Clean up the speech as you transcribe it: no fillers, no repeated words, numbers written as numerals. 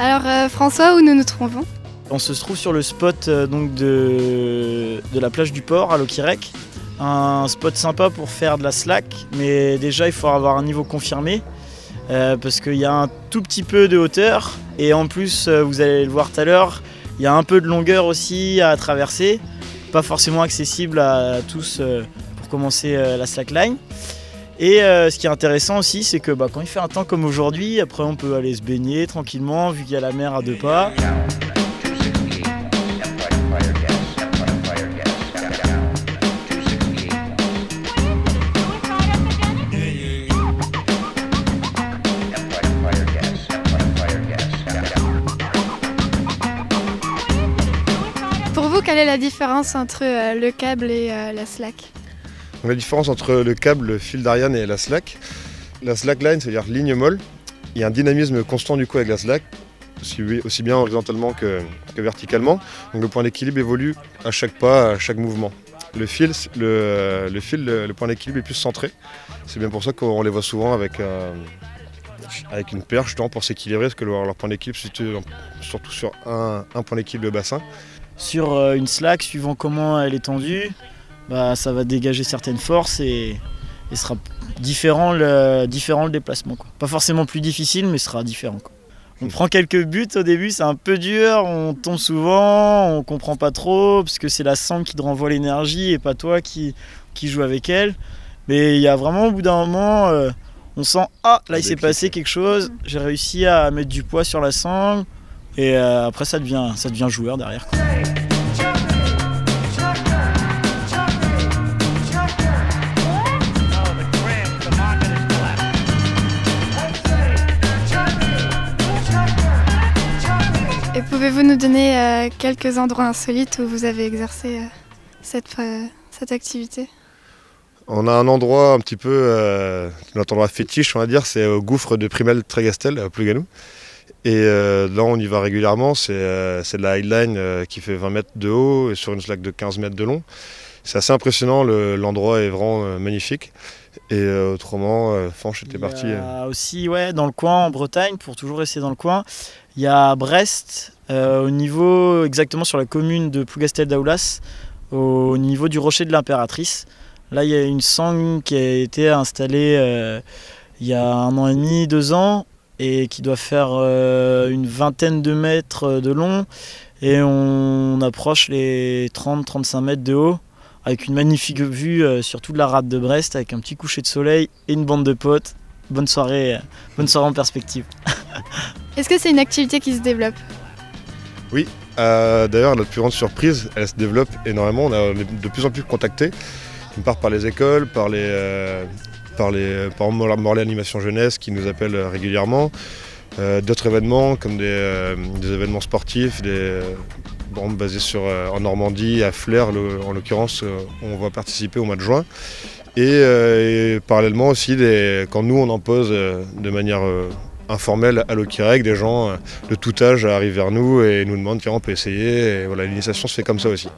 Alors François, où nous nous trouvons? On se trouve sur le spot donc de la plage du port à Lokirec. Un spot sympa pour faire de la slack, mais déjà il faut avoir un niveau confirmé parce qu'il y a un tout petit peu de hauteur et en plus vous allez le voir tout à l'heure, il y a un peu de longueur aussi à traverser, pas forcément accessible à tous pour commencer la slackline. Et ce qui est intéressant aussi, c'est que quand il fait un temps comme aujourd'hui, après on peut aller se baigner tranquillement vu qu'il y a la mer à 2 pas. Pour vous, quelle est la différence entre le câble et la slack? Donc, la différence entre le câble, le fil d'Ariane et la slackline, c'est-à-dire ligne molle, il y a un dynamisme constant du coup avec la slack, aussi bien horizontalement que verticalement. Donc le point d'équilibre évolue à chaque pas, à chaque mouvement. Le fil, le point d'équilibre est plus centré. C'est bien pour ça qu'on les voit souvent avec une perche pour s'équilibrer, parce que leur point d'équilibre se situe surtout sur un point d'équilibre de bassin. Sur une slack, suivant comment elle est tendue, ça va dégager certaines forces et sera différent le déplacement, quoi. Pas forcément plus difficile, mais sera différent, quoi. On prend quelques buts au début, c'est un peu dur, on tombe souvent, on comprend pas trop, parce que c'est la sangle qui te renvoie l'énergie et pas toi qui joue avec elle. Mais il y a vraiment au bout d'un moment, on sent là il s'est passé quelque chose, j'ai réussi à mettre du poids sur la sangle et après ça devient joueur derrière, quoi. Et pouvez-vous nous donner quelques endroits insolites où vous avez exercé cette activité? On a un endroit un petit peu, notre endroit fétiche on va dire, c'est au gouffre de Primel-Trégastel à Plougasnou. Et là on y va régulièrement, c'est de la highline qui fait 20 mètres de haut et sur une slack de 15 mètres de long. C'est assez impressionnant, l'endroit est vraiment magnifique. Et autrement, Fanche était parti. Il y a aussi dans le coin, en Bretagne, pour toujours rester dans le coin, il y a Brest, au niveau exactement sur la commune de Plougastel-Daoulas, au niveau du rocher de l'Impératrice. Là il y a une sangle qui a été installée il y a 1 an et demi, 2 ans, et qui doit faire une vingtaine de mètres de long, et on approche les 30-35 mètres de haut, avec une magnifique vue sur toute la rade de Brest, avec un petit coucher de soleil et une bande de potes. Bonne soirée en perspective. Est-ce que c'est une activité qui se développe? Oui, d'ailleurs notre plus grande surprise, elle se développe énormément, on est de plus en plus contactés, d'une part par les écoles, par Morlaix Animation Jeunesse qui nous appellent régulièrement, d'autres événements comme des événements sportifs, basés en Normandie, à Flers en l'occurrence, on va participer au mois de juin. Et parallèlement aussi, quand nous on en pose de manière informelle à Lokirec, des gens de tout âge arrivent vers nous et nous demandent tiens on peut essayer, et voilà, l'initiation se fait comme ça aussi.